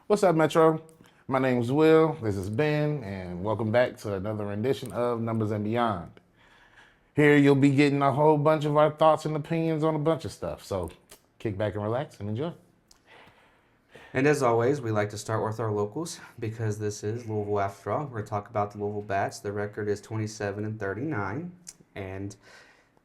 What's up, Metro? My name's Will. This is Ben, and welcome back to another rendition of Numbers and Beyond. Here, you'll be getting a whole bunch of our thoughts and opinions on a bunch of stuff. So, kick back and relax and enjoy. And as always, we like to start with our locals because this is Louisville after all. We're going to talk about the Louisville Bats. The record is 27-39, and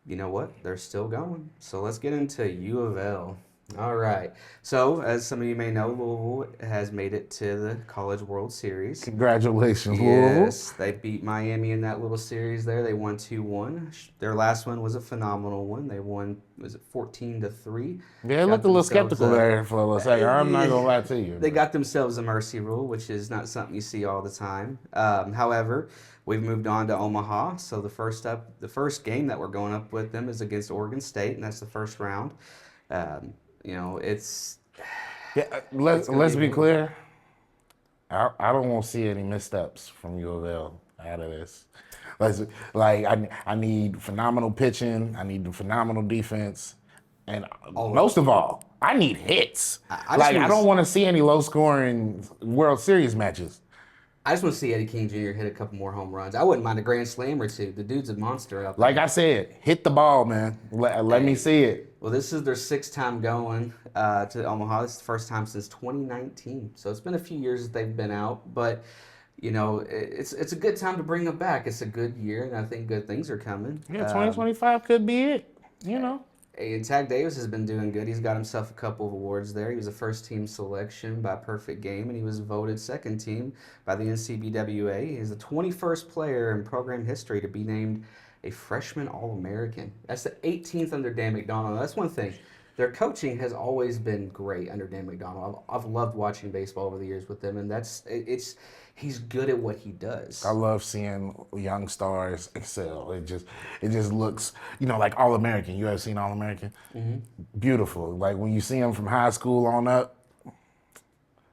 you know what? They're still going. So let's get into U of L. All right. So, as some of you may know, Louisville has made it to the College World Series. Congratulations, Louisville. Yes, they beat Miami in that little series there. They won 2-1. Their last one was a phenomenal one. They won, was it 14-3? Yeah, I Got looked a little themselves skeptical there for a second. I'm not gonna lie to you. They got themselves a mercy rule, which is not something you see all the time. However, we've moved on to Omaha. So the first game that we're going up with them is against Oregon State, and that's the first round. It's Yeah, let's gonna let's be be clear. I don't want to see any missteps from U of L out of this. I need phenomenal pitching. I need phenomenal defense, and most of all, I need hits. I don't want to see any low scoring World Series matches. I just want to see Eddie King Jr. hit a couple more home runs. I wouldn't mind a grand slam or two. The dude's a monster out there. Like I said, hit the ball, man. Let me see it. Well, this is their sixth time going to Omaha. This is the first time since 2019. So it's been a few years that they've been out, but it's a good time to bring them back. It's a good year, and I think good things are coming. Yeah, 2025 could be it. You know. And Tag Davis has been doing good. He's got himself a couple of awards there. He was a first team selection by Perfect Game, and he was voted second team by the NCBWA. He's the 21st player in program history to be named a freshman All-American. That's the 18th under Dan McDonald. That's one thing. Their coaching has always been great under Dan McDonald. I've loved watching baseball over the years with them, and he's good at what he does. I love seeing young stars excel. It just looks, like All American. You ever seen All American? Mm-hmm. Beautiful. Like when you see him from high school on up,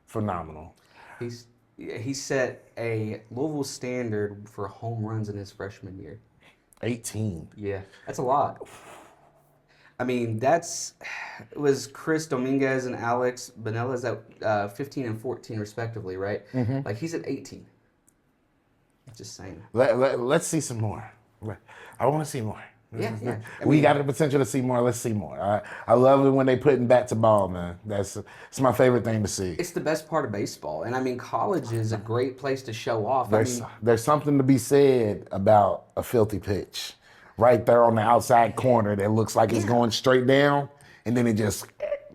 phenomenal. He set a Louisville standard for home runs in his freshman year. 18. Yeah, that's a lot. I mean, it was Chris Dominguez and Alex Benella's at 15 and 14 respectively, right? Mm-hmm. Like he's at 18. Just saying. Let's see some more. I want to see more. Yeah. We got the potential to see more. Let's see more. I love it when they put bat to ball, man. It's my favorite thing to see. It's the best part of baseball, and I mean, college is a great place to show off. There's something to be said about a filthy pitch, right there on the outside corner that looks like it's going straight down, and then it just.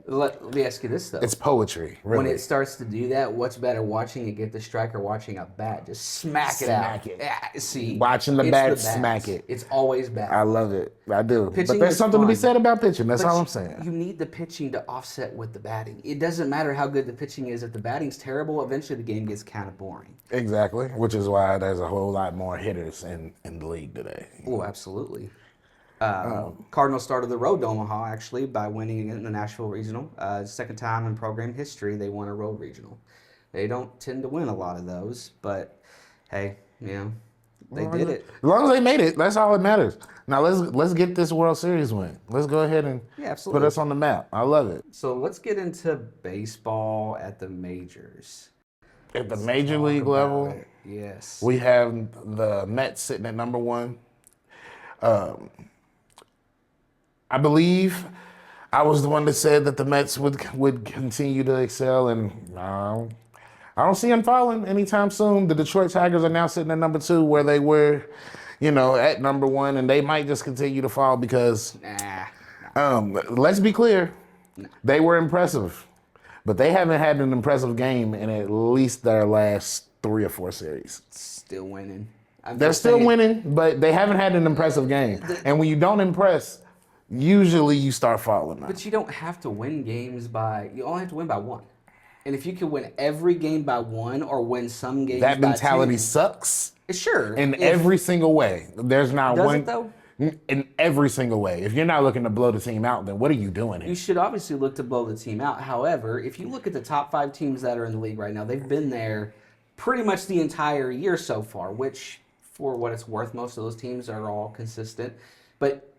Let me ask you this though. It's poetry, really. When it starts to do that, what's better, watching it get the strike or watching a bat just smack it out? Yeah, see, watching the bat smack it. It's always bat. I love it. I do. Pitching but there's is something to be fun. said about pitching. That's all I'm saying. You need the pitching to offset with the batting. It doesn't matter how good the pitching is. If the batting's terrible, eventually the game gets kind of boring. Exactly, which is why there's a whole lot more hitters in the league today. Oh, absolutely. Cardinals started the road to Omaha, actually, by winning in the Nashville Regional. Second time in program history they won a road regional. They don't tend to win a lot of those, but hey, they did it. As long as they made it, that's all that matters. Now let's get this World Series win. Let's go ahead and put us on the map. I love it. So let's get into baseball at the majors. At the major league level, yes, we have the Mets sitting at number one. I believe I was the one that said that the Mets would continue to excel, and I don't see them falling anytime soon. The Detroit Tigers are now sitting at number two, where they were, at number one, and they might just continue to fall because, let's be clear, they were impressive, but they haven't had an impressive game in at least their last 3 or 4 series. Still winning. They're still winning, but they haven't had an impressive game. And when you don't impress, usually you start falling out. But you don't have to win games you only have to win by 1. And if you can win every game by 1 or win some games by 2. That mentality sucks. Sure. In every single way. There's not does one. It though? In every single way. If you're not looking to blow the team out, then what are you doing here? You should obviously look to blow the team out. However, if you look at the top 5 teams that are in the league right now, they've been there pretty much the entire year so far, which, for what it's worth, most of those teams are all consistent. But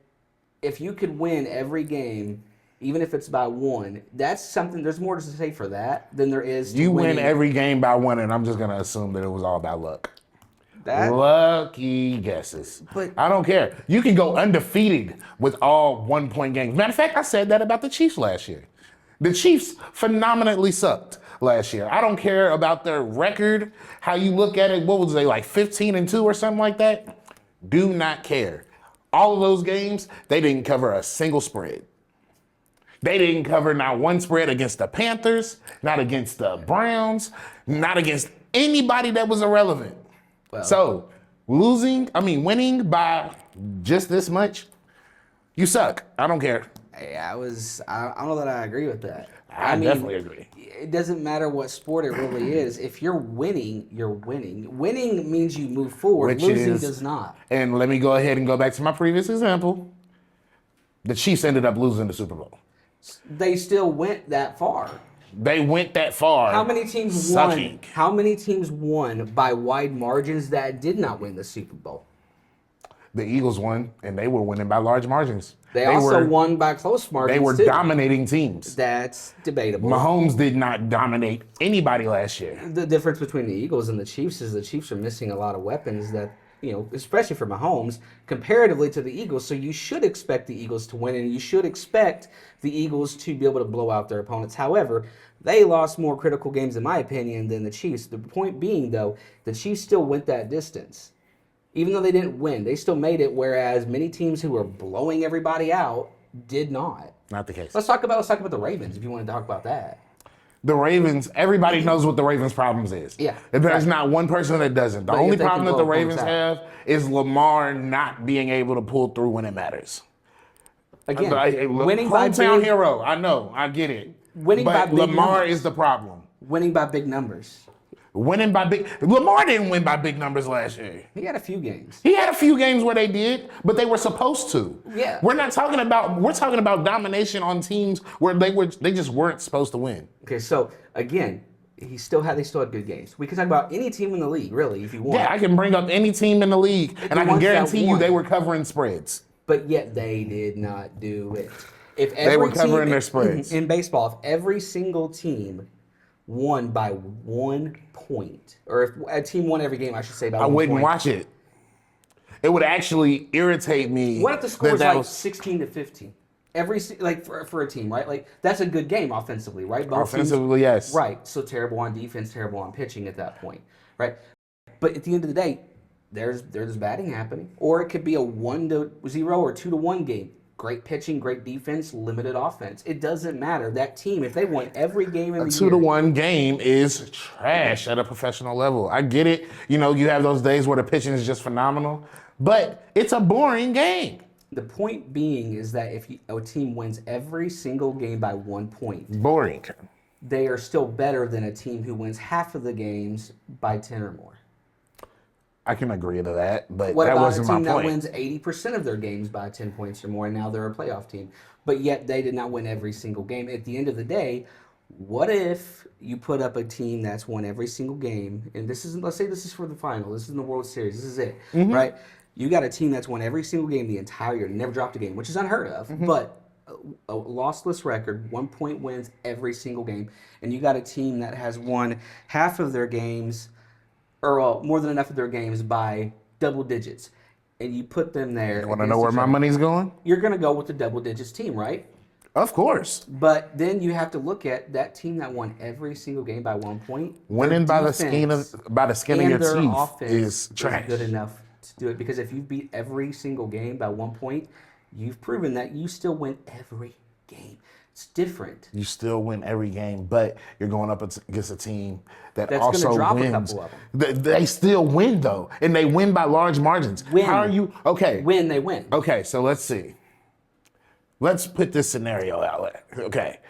if you could win every game even if it's by one, that's something. There's more to say for that than there is. You win winning. every game by one, and I'm just gonna assume that it was all about luck. That, Lucky guesses. But- I don't care. You can go undefeated with all 1-point games. Matter of fact, I said that about the Chiefs last year. The Chiefs phenomenally sucked last year. I don't care about their record, how you look at it. What was they, like 15-2 or something like that? Do not care. All of those games, they didn't cover a single spread. They didn't cover not one spread against the Panthers, not against the Browns, not against anybody that was irrelevant. Well, So winning by just this much, you suck. I don't care. I don't know that I agree with that. I definitely agree. It doesn't matter what sport it really is. If you're winning, you're winning. Winning means you move forward. Which Losing is- does not. And let me go ahead and go back to my previous example. The Chiefs ended up losing the Super Bowl. They still went that far. They went that far. How many teams sucking. won? How many teams won by wide margins that did not win the Super Bowl? The Eagles won, and they were winning by large margins. They also were, won by close margins. They were too. dominating teams. That's debatable. Mahomes did not dominate anybody last year. The difference between the Eagles and the Chiefs is the Chiefs are missing a lot of weapons that, especially for Mahomes, comparatively to the Eagles. So you should expect the Eagles to win, and you should expect the Eagles to be able to blow out their opponents. However, they lost more critical games, in my opinion, than the Chiefs. The point being, though, the Chiefs still went that distance. Even though they didn't win, they still made it, whereas many teams who were blowing everybody out did not. Not the case. Let's talk about the Ravens, if you want to talk about that. The Ravens, everybody knows what the Ravens' problems is. Yeah. If there's not one person that doesn't. The But only if they problem can that the blow Ravens opponents have is Lamar not being able to pull through when it matters. Again, Look, winning by hometown big, hero. I know. I get it. Winning but by big Lamar numbers. is the problem. winning by big numbers. Winning by big. Lamar didn't win by big numbers last year. He had a few games. He had a few games where they did, but they were supposed to. Yeah. We're talking about domination on teams where they just weren't supposed to win. Okay, so again, they still had good games. We can talk about any team in the league, really, if you want. Yeah, I can bring up any team in the league, and I can ones that guarantee you won. they were covering spreads. But yet they did not do it. If They were every covering team their spreads. in baseball, if every single team won by 1 point, or if a team won every game, I should say by I 1 wouldn't point. watch it. It would actually irritate me. What if the score is that like 16-15? For a team, right? Like that's a good game offensively, right? Both teams- offensively, yes. Right. So terrible on defense, terrible on pitching at that point, right? But at the end of the day, there's batting happening, or it could be a 1-0 or 2-1 game. Great pitching, great defense, limited offense. It doesn't matter. That team, if they won every game in A the 2-1 game is trash at a professional level. I get it. You have those days where the pitching is just phenomenal, but it's a boring game. The point being is that if a team wins every single game by 1 point, Boring. they are still better than a team who wins half of the games by 10 or more. I can agree to that, but What that about a wasn't my team that point. wins 80% of their games by 10 points or more, and now they're a playoff team, but yet they did not win every single game? At the end of the day, what if you put up a team that's won every single game, and let's say this is for the final, this is in the World Series, this is it, Mm-hmm. right? You got a team that's won every single game the entire year, never dropped a game, which is unheard of, Mm-hmm. but a lossless record, 1 point wins every single game, and you got a team that has won half of their games, or more than enough of their games by double digits, and you put them there. You want to against know where each my other. money's going? You're going to go with the double digits team, right? Of course. But then you have to look at that team that won every single game by 1 point. Winning their by the skin defense of your and their teeth offense is trash. good enough to do it, because if you beat every single game by 1 point, you've proven that you still win every game. It's different. You still win every game, but you're going up against a team that That's gonna also drop a wins. couple of They still win though, and they win by large margins. Win. How are you? Okay. When they win. Okay, so let's see. Let's put this scenario out. Okay.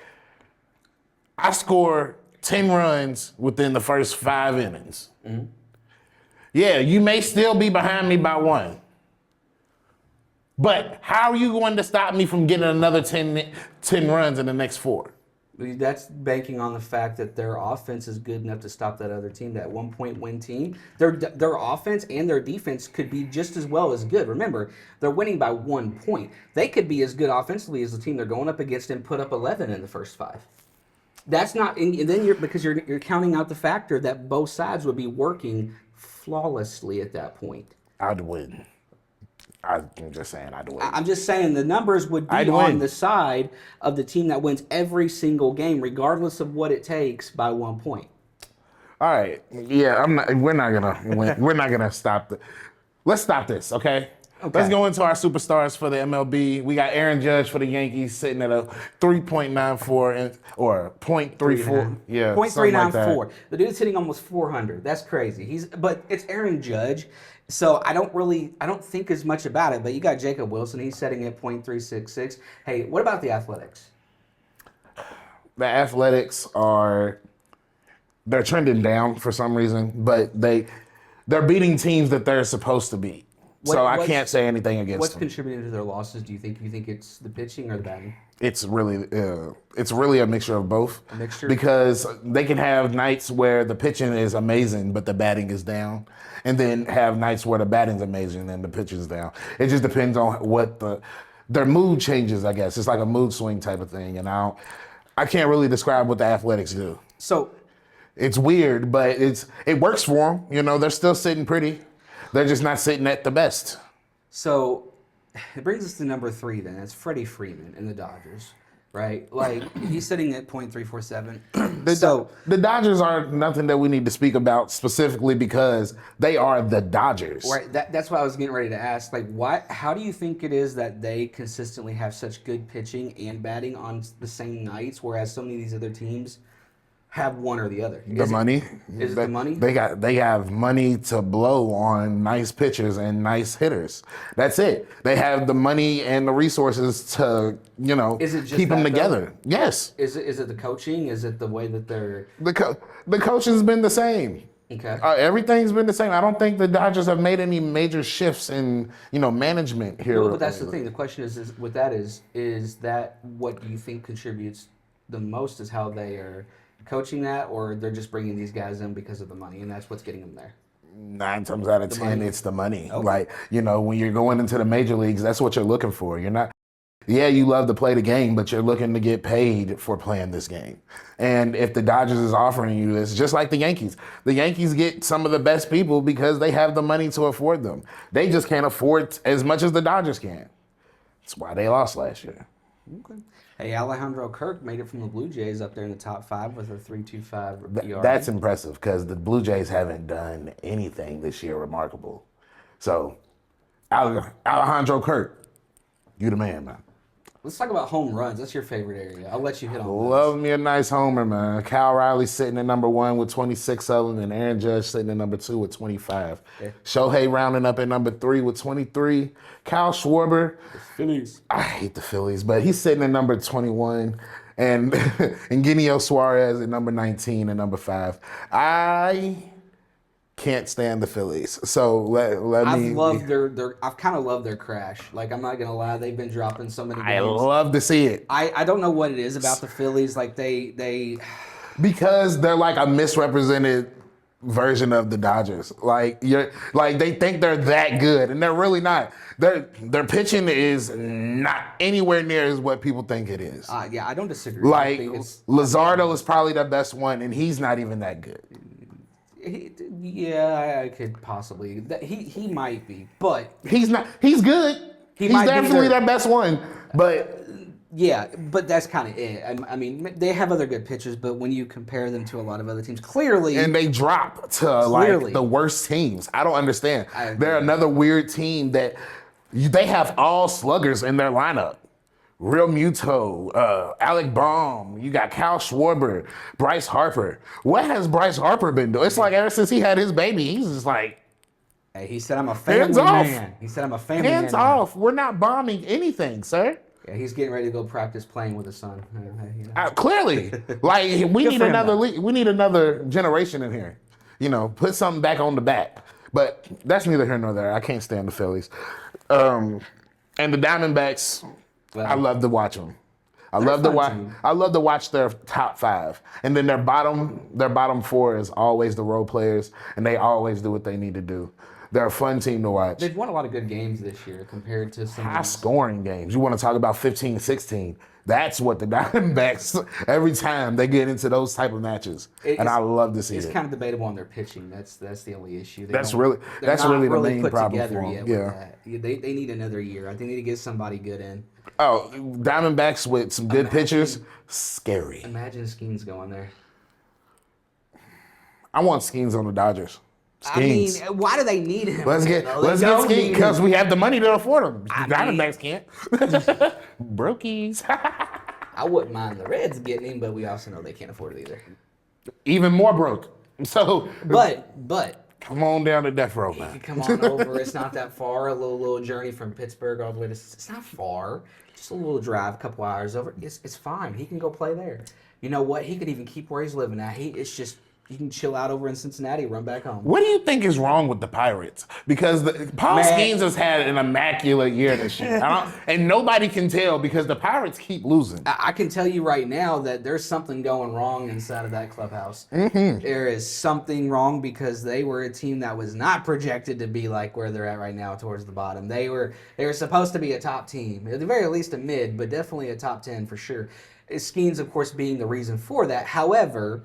I score 10 runs within the first 5 innings. Mm-hmm. Yeah, you may still be behind me by 1. But how are you going to stop me from getting another 10 runs in the next 4? That's banking on the fact that their offense is good enough to stop that other team, that 1 point win team. Their offense and their defense could be just as well as good. Remember, they're winning by 1 point. They could be as good offensively as the team they're going up against and put up 11 in the first 5. That's not, and then you're counting out the factor that both sides would be working flawlessly at that point. I'd win. I'm just saying I'd win. I'm just saying the numbers would be I'd on win. the side of the team that wins every single game, regardless of what it takes, by 1 point. All right. Yeah, I'm not. We're not gonna win. We're not gonna stop. Let's stop this, okay? Let's go into our superstars for the MLB. We got Aaron Judge for the Yankees sitting at a 3.94 or 0.34. Yeah, something like that. 0.394. The dude's hitting almost 400. That's crazy. But it's Aaron Judge, so I don't think as much about it. But you got Jacob Wilson. He's setting at 0.366. Hey, what about the Athletics? The Athletics they're trending down for some reason, but they're beating teams that they're supposed to beat. So I can't say anything against What's them. contributing to their losses? Do you think it's the pitching or the batting? It's really a mixture of both. A mixture? Because they can have nights where the pitching is amazing, but the batting is down, and then have nights where the batting's amazing and the pitching is down. It just depends on what their mood changes. I guess it's like a mood swing type of thing, and I can't really describe what the Athletics do. So It's weird, but it works for them. You know, they're still sitting pretty. They're just not sitting at the best. So it brings us to number 3 then. That's Freddie Freeman in the Dodgers, right? Like, he's sitting at 0.347. The Dodgers are nothing that we need to speak about specifically because they are the Dodgers. Right, that's what I was getting ready to ask. Like, how do you think it is that they consistently have such good pitching and batting on the same nights, whereas so many of these other teams have one or the other? Money. Is it the money? They have money to blow on nice pitchers and nice hitters. That's it. They have the money and the resources to, Is it just keep them that, together. though? Yes. Is it the coaching? Is it the way that they're The coaching's been the same. okay? Everything's been the same. I don't think the Dodgers have made any major shifts in, management here. No, but that's the thing. The question is with that is that what you think contributes the most is how they are coaching that, or they're just bringing these guys in because of the money, and that's what's getting them there? 9 times out of 10, money. it's the money. Okay. Like, when you're going into the major leagues, that's what you're looking for. You're not, you love to play the game, but you're looking to get paid for playing this game. And if the Dodgers is offering you this, just like the Yankees get some of the best people because they have the money to afford them. They just can't afford as much as the Dodgers can. That's why they lost last year. Okay. Hey, Alejandro Kirk made it from the Blue Jays up there in the top 5 with a 3.25 ERA. That's impressive because the Blue Jays haven't done anything this year remarkable. So, Alejandro Kirk, you the man, man. Let's talk about home runs. That's your favorite area. I'll let you hit on those. Love me a nice homer, man. Kyle Riley sitting at number 1 with 26 of them, and Aaron Judge sitting at number 2 with 25. Okay. Shohei rounding up at number 3 with 23. Kyle Schwarber, Phillies. I hate the Phillies, but he's sitting at number 21. And Eugenio Suarez at number 19 and number 5. I can't stand the Phillies. So let me. I've kind of loved their crash. Like, I'm not gonna lie, they've been dropping so many games. I love to see it. I don't know what it is about the Phillies. Like they Because they're like a misrepresented version of the Dodgers. Like they think they're that good, and they're really not. Their pitching is not anywhere near as what people think it is. yeah, I don't disagree. Like I think it's, Luzardo is probably the best one, and he's not even that good. I could possibly. He might be, but He's not. He's good. He's might be definitely their- their best one, but yeah, but that's kind of it. I mean, they have other good pitchers, but when you compare them to a lot of other teams, clearly, and they drop to Clearly. like the worst teams. I don't understand. I agree. They're another weird team that they have all sluggers in their lineup. Real Muto, Alec Baum, you got Kyle Schwarber, Bryce Harper. What has Bryce Harper been doing? It's like ever since he had his baby, he's just like, hey, he said I'm a family Hands off. man. He said I'm a family hands man. off. We're not bombing anything, sir. Yeah, he's getting ready to go practice playing with his son. You know. Clearly, like we need for him, another though. we need another generation in here. Put something back on the bat. But that's neither here nor there. I can't stand the Phillies. And the Diamondbacks, Well, I love to watch them. I They're a love to fun watch. team. I love to watch their top 5, and then their bottom 4 is always the role players, and they always do what they need to do. They're a fun team to watch. They've won a lot of good games this year compared to some High scoring games. You want to talk about 15-16? That's what the Diamondbacks every time they get into those type of matches, and I love to see It's it. kind of debatable on their pitching. That's the only issue. That's They're really the not main put problem together for yet them. with that. They need another year. I think they need to get somebody good in. Oh, Diamondbacks with some good pitchers, scary. Imagine Skeens going there. I want Skeens on the Dodgers. I mean, Skeens. why do they need him? Let's get Skeens Skeens because we have the money to afford them. I Diamondbacks can't. Brokies. I wouldn't mind the Reds getting him, but we also know they can't afford it either. Even more broke. So, But come on down to death row, you man. can come on over. It's not that far. A little journey from Pittsburgh all the way to. It's not far. Just a little drive, a couple hours over. It's fine. He can go play there. You know what? He could even keep where he's living at. It's just you can chill out over in Cincinnati, run back home. What do you think is wrong with the Pirates? Because Paul Man. Skeens has had an immaculate year this year. And nobody can tell because the Pirates keep losing. I can tell you right now that there's something going wrong inside of that clubhouse. There is something wrong because they were a team that was not projected to be like where they're at right now towards the bottom. They were supposed to be a top team, at the very least a mid, but definitely a top 10 for sure. Skeens, of course, being the reason for that. However,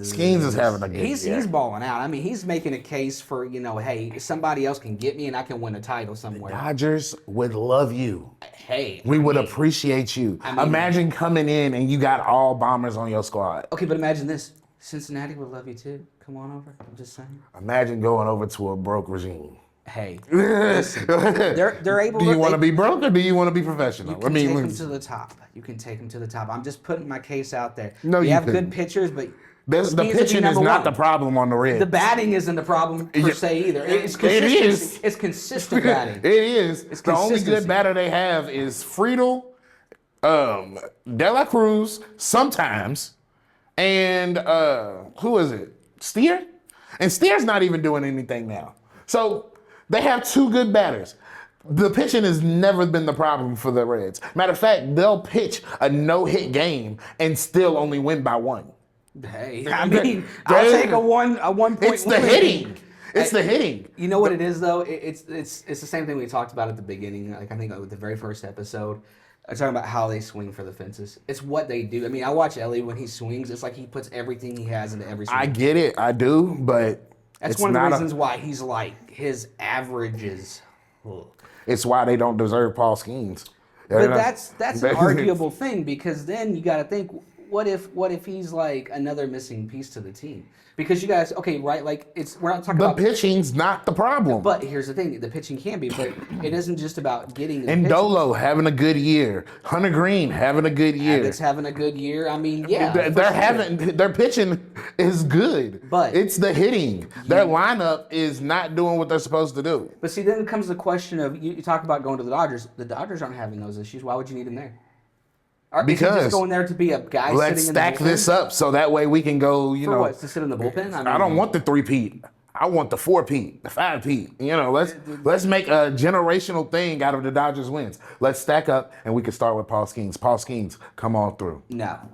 Skeens is having a good year. He's balling out. I mean, he's making a case for, hey, somebody else can get me and I can win a title somewhere. Dodgers would love you. Hey. We would appreciate you. Imagine coming in and you got all bombers on your squad. Okay, but imagine this. Cincinnati would love you too. Come on over. I'm just saying. Imagine going over to a broke regime. Hey, listen, they're able. Do you want to be broke or do you want to be professional? You can take them to the top. You can take them to the top. I'm just putting my case out there. No, we you have couldn't. good pitchers, but the Skeens would be pitching is number not one. the problem on the Reds. The batting isn't the problem per se either. It's It consistency. is. It's consistent batting. It is. It's The only consistency. good batter they have is Friedel, De La Cruz, sometimes, and who is it? Steer? And Steer's not even doing anything now. So they have 2 good batters. The pitching has never been the problem for the Reds. Matter of fact, they'll pitch a no-hit game and still only win by 1. Hey, I mean, I'll take a 1 point. It's the hitting. It's the hitting. You know what it is though? It's the same thing we talked about at the beginning. Like I think with the very first episode, I'm talking about how they swing for the fences. It's what they do. I mean, I watch Ellie when he swings. It's like he puts everything he has into every swing. I get it. I do, but That's it's one of the not reasons why he's like his averages. It's why they don't deserve Paul Skeens. But that's an arguable thing because then you got to think, what if he's like another missing piece to the team? Because you guys, okay, right? Like we're not talking The about pitching's not the problem. But here's the thing: the pitching can be, but it isn't just about getting. The And pitching. Dolo having a good year. Hunter Green having a good year. Abbott's having a good year. I mean, yeah, Their pitching is good. But it's the hitting. Their lineup is not doing what they're supposed to do. But see, then comes the question of you talk about going to the Dodgers. The Dodgers aren't having those issues. Why would you need them there? Is he Because just going there to be a guy let's sitting in stack the bullpen? this up so that way we can go, For what? To sit in the bullpen? I don't want the 3-peat. I want the 4-peat, the 5-peat. Let's make a generational thing out of the Dodgers wins. Let's stack up and we can start with Paul Skeens. Paul Skeens, come on through.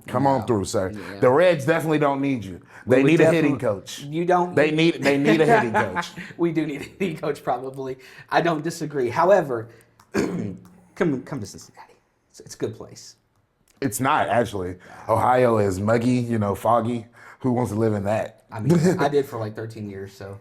Come on through, sir. Yeah. The Reds definitely don't need you. They We need a definitely- hitting coach. You don't. They need a hitting coach. We do need a hitting coach, probably. I don't disagree. However, come to Cincinnati. It's a good place. It's not actually. Ohio is muggy, foggy. Who wants to live in that? I mean, I did for like 13 years, so.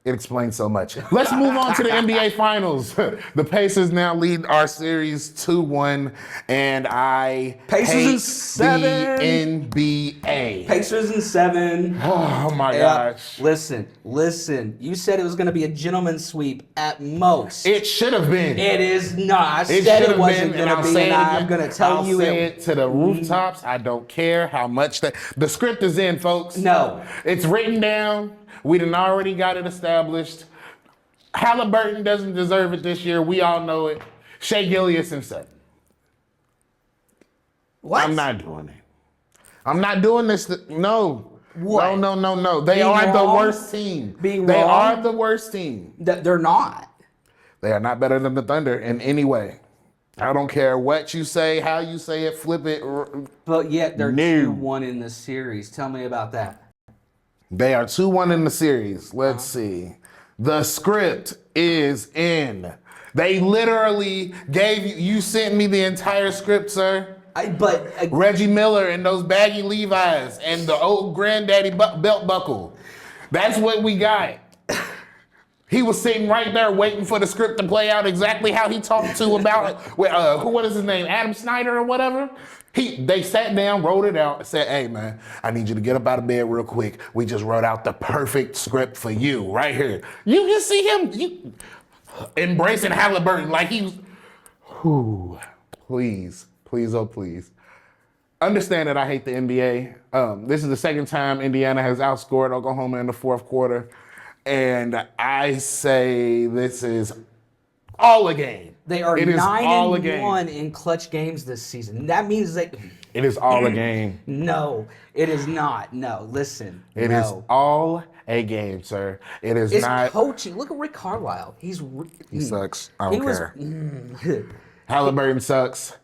It explains so much. Let's move on to the NBA Finals. The Pacers now lead our series 2-1, and I Pacers hate in 7. the NBA. Pacers in 7. Oh my Yeah. gosh. Listen. You said it was going to be a gentleman's sweep at most. It should have been. It is not. I It said should it have wasn't been, going and to I'll be, say it and I'm again. going to tell I'll you say it to the rooftops. I don't care how much the script is in, folks. No. It's written down. We done already got it established. Halliburton doesn't deserve it this year. We all know it. Shea Gilgeous in 7. What? I'm not doing it. I'm not doing this. No. What? No. They Being are the wrong? worst team. Being they wrong? are the worst team. They're not. They are not better than the Thunder in any way. I don't care what you say, how you say it, flip it. But yet they're No. 2-1 in the series. Tell me about that. They are 2-1 in the series. Let's see. The script is in. They literally gave you sent me the entire script, sir. Reggie Miller and those baggy Levi's and the old granddaddy belt buckle. That's what we got. He was sitting right there waiting for the script to play out exactly how he talked to about what is his name, Adam Snyder or whatever. They sat down, wrote it out, and said, "Hey man, I need you to get up out of bed real quick. We just wrote out the perfect script for you right here." You can see him embracing Halliburton like he was. Whew, please, oh please. Understand that I hate the NBA. This is the second time Indiana has outscored Oklahoma in the fourth quarter. And I say this is all a game. They are 9-1 in clutch games this season. That means it is all a game. No, it is not. No, listen. It is all a game, sir. It's not. Coaching. Look at Rick Carlisle. He sucks. I don't care. Halliburton sucks.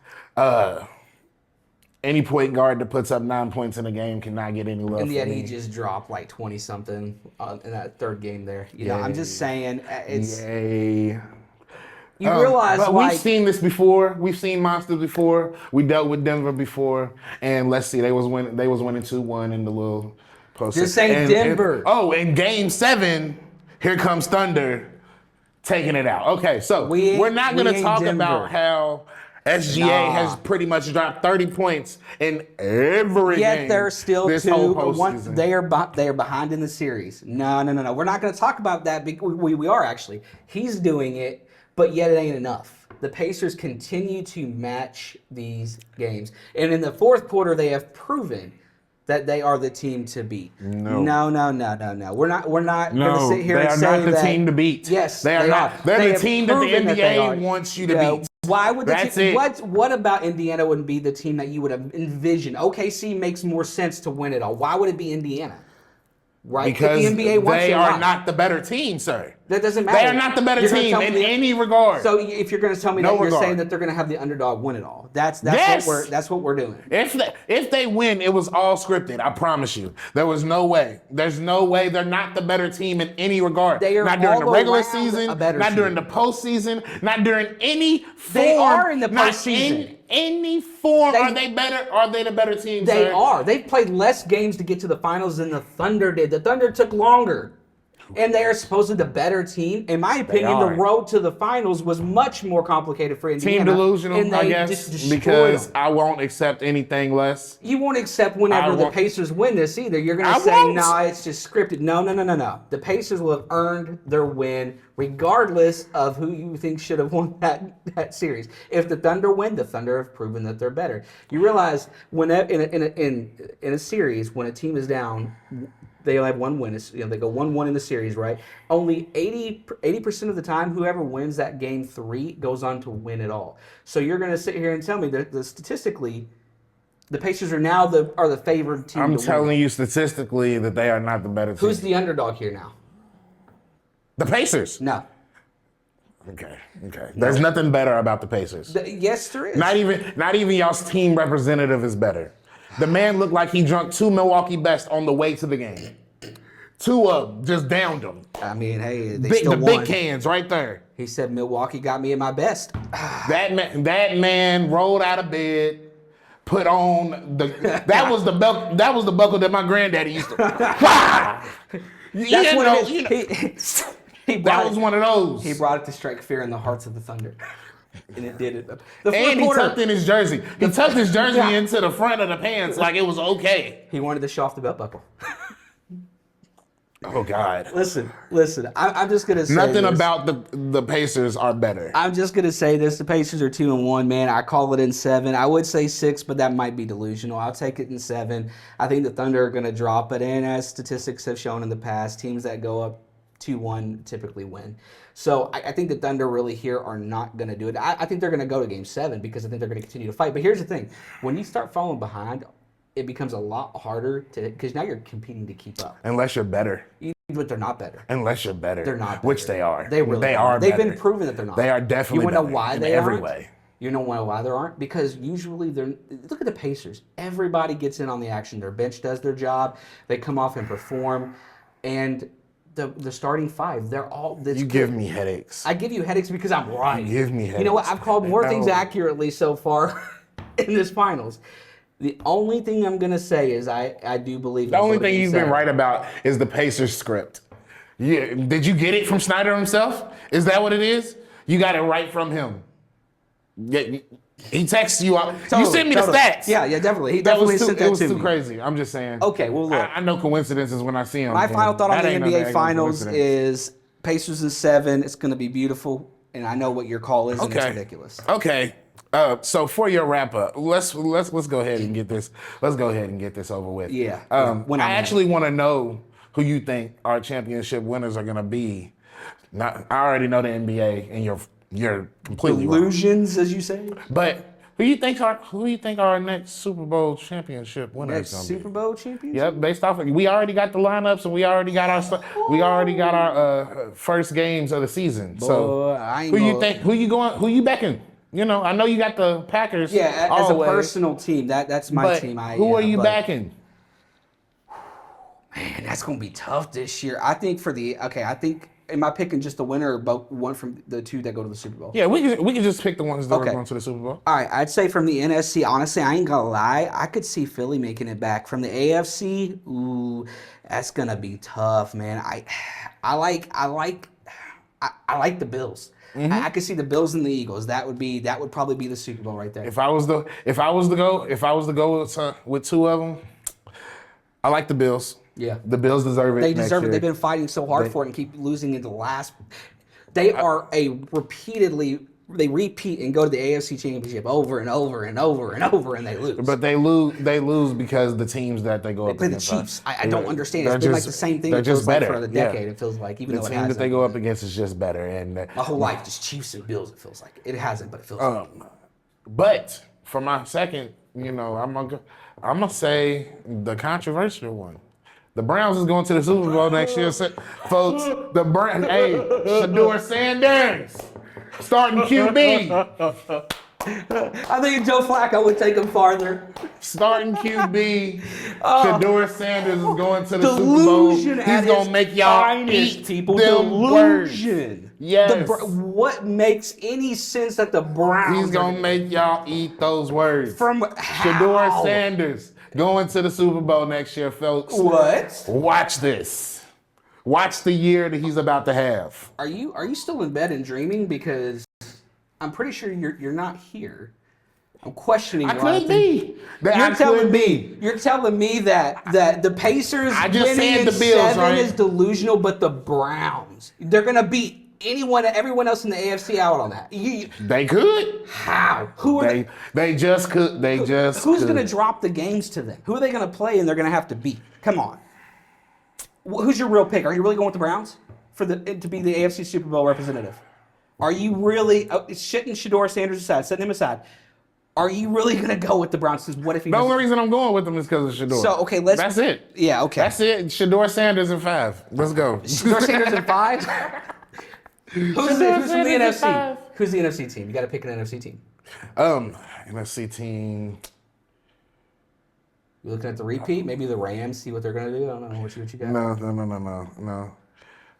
Any point guard that puts up 9 points in a game cannot get any love. And yet from me. he just dropped like 20-something in that third game there. You know, I'm just saying it's. Yay. You realize but we've seen this before. We've seen monsters before. We dealt with Denver before, and let's see, they was winning 2-1 in the little postseason. This ain't Denver. In Game 7, here comes Thunder taking it out. Okay, so we're not going to talk about how SGA has pretty much dropped 30 points in every game. Yet they're still this 2. whole But they are behind in the series. No. We're not going to talk about that. We are actually. He's doing it, but yet it ain't enough. The Pacers continue to match these games, and in the fourth quarter, they have proven that they are the team to beat. No. We're not going to sit here and say that. They are not the team to beat. Yes, they are not. They're the team that the NBA wants you to beat. Why would what about Indiana wouldn't be the team that you would have envisioned? OKC makes more sense to win it all. Why would it be Indiana? Right? Because the NBA wants they are not the better team, sir. That doesn't matter. They are not the better team in any regard. So if you're going to tell me that you're saying that they're going to have the underdog win it all, that's what we're doing. If they win, it was all scripted. I promise you. There was no way. There's no way. They're not the better team in any regard. They are not during the regular season, not during the postseason, not during any form. They are in the postseason. In any form, are they better? Are they the better team? They are. They've played less games to get to the finals than the Thunder did. The Thunder took longer. And they are supposedly the better team. In my opinion, the road to the finals was much more complicated for Indiana. Team delusional, I guess, because I won't accept anything less. You won't accept whenever the Pacers win this either. You're going to say, no, it's just scripted. No. The Pacers will have earned their win regardless of who you think should have won that series. If the Thunder win, the Thunder have proven that they're better. You realize when in a series, when a team is down, they only have one win. They go 1-1 in the series, right? Only 80% of the time, whoever wins that game 3 goes on to win it all. So you're going to sit here and tell me that statistically, the Pacers are now the favored team. I'm telling you statistically that they are not the better team. Who's the underdog here now? The Pacers. No. Okay. There's nothing better about the Pacers. Yes, there is. Not even y'all's team representative is better. The man looked like he drunk 2 Milwaukee Best on the way to the game. 2 of them, just downed them. I mean, hey, they still won. Big cans right there. He said Milwaukee got me at my best. That man rolled out of bed, put on that was the buckle that my granddaddy used to. That was one of those. He brought it to strike fear in the hearts of the Thunder. And it did it. And he tucked in his jersey. He tucked his jersey into the front of the pants like it was okay. He wanted to show off the belt buckle. Oh, God. Listen. I'm just going to say nothing about the Pacers are better. I'm just going to say this. The Pacers are 2-1, man. I call it in 7. I would say 6, but that might be delusional. I'll take it in 7. I think the Thunder are going to drop it. And as statistics have shown in the past, teams that go up 2-1 typically win. So I think the Thunder really here are not going to do it. I think they're going to go to Game 7 because I think they're going to continue to fight. But here's the thing. When you start falling behind, it becomes a lot harder because now you're competing to keep up. Unless you're better. But they're not better. Unless you're better. They're not better. Which they are. They are They better. are They've been proven that they're not. They are definitely You want to know better why in they every aren't? way. You know why there aren't? Because usually look at the Pacers. Everybody gets in on the action. Their bench does their job. They come off and perform. And the starting five, they're all this You good. give me headaches. I give you headaches because I'm right. You give me headaches. You know what? I've called more things No. accurately so far in this finals. The only thing I'm going to say is I do believe The only thing you've been right about is the Pacers script. Yeah, did you get it from Snyder himself? Is that what it is? You got it right from him. Yeah, he texts you out. You sent me the stats. Yeah, definitely. He That definitely was too, sent it that was to too me. crazy. I'm just saying. Okay, well, look. I know coincidences when I see them. My final thought on the NBA Finals coincidence. is Pacers in 7. It's going to be beautiful, and I know what your call is, and it's Okay. ridiculous. Okay. So for your wrap up, let's go ahead and get this. Let's go ahead and get this over with. Yeah. I actually want to know who you think our championship winners are going to be. I already know the NBA, and you're completely wrong. Illusions, as you say. But who you think our next Super Bowl championship winner Next is going to be? Super Bowl champions? Yep, based off we already got the lineups and we already got our first games of the season. Boy, So I ain't who you backing? You know, I know you got the Packers. Yeah, as a always, personal team, that's my but team. who are you backing? Man, that's gonna be tough this year. I think am I picking just the winner or both one from the two that go to the Super Bowl? Yeah, we can just pick the ones that are Okay. going to the Super Bowl. All right, I'd say from the NFC, honestly, I ain't gonna lie, I could see Philly making it back. From the AFC, ooh, that's gonna be tough, man. I like the Bills. Mm-hmm. I could see the Bills and the Eagles. That would probably be the Super Bowl right there. If I was to go with two of them, I like the Bills. Yeah. The Bills deserve it. They next deserve it. year. They've been fighting so hard for it and keep losing in the last. They are they repeat and go to the AFC Championship over and over and over and over, and they lose. But they lose because the teams that they go up play the against. Chiefs. I don't understand. They're It's been like just- the same thing. They're It feels just like better. for the decade. It feels like, even The though it team hasn't. that they go up against is just better. And My whole life, just Chiefs and Bills. It feels like it hasn't, but it feels like. but for my second, I'm gonna say the controversial one. The Browns is going to the Super Bowl next year, folks. Shador Sanders, starting QB. I think Joe Flacco would take him farther. Starting QB, Shador Sanders is going to the Super Bowl. Delusion He's at gonna its make y'all finest, eat people. them Delusion. words. Yes. What makes any sense that the Browns? He's gonna make y'all eat those words. From Shador how? Sanders going to the Super Bowl next year, folks. What? Watch this. Watch the year that he's about to have. Are you still in bed and dreaming? Because I'm pretty sure you're not here. I'm questioning. I a lot of could things. be. You're telling me that the Pacers I just winning said in the Bills, 7 right? is delusional, but the Browns, they're gonna beat everyone else in the AFC out on that. They could. How? Who are They just could. Who's gonna drop the games to them? Who are they gonna play and they're gonna have to beat? Come on. Who's your real pick? Are you really going with the Browns to be the AFC Super Bowl representative? Are you really shitting Shador Sanders aside, setting him aside? Are you really gonna go with the Browns? Because what if he? The only reason I'm going with them is because of Shador. So okay, That's it. Yeah, okay. That's it. Shador Sanders in 5. Let's go. Shador Sanders in 5. Who's from the NFC? Who's the NFC team? You got to pick an NFC team. NFC team. You looking at the repeat? Maybe the Rams. See what they're gonna do. I don't know what you got. No.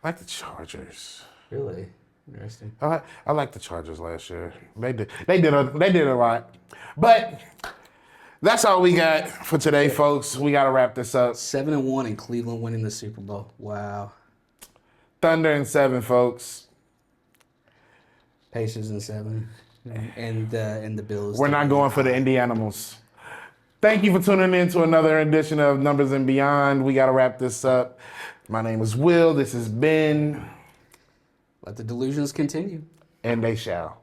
I like the Chargers. Really interesting. I like the Chargers last year. They did a lot. But that's all we got for today, folks. We got to wrap this up. 7-1 in Cleveland winning the Super Bowl. Wow. Thunder in 7, folks. Pacers in 7, and the Bills. We're not going for the Indianimals. Thank you for tuning in to another edition of Numbers and Beyond. We got to wrap this up. My name is Will. This has been. Let the delusions continue. And they shall.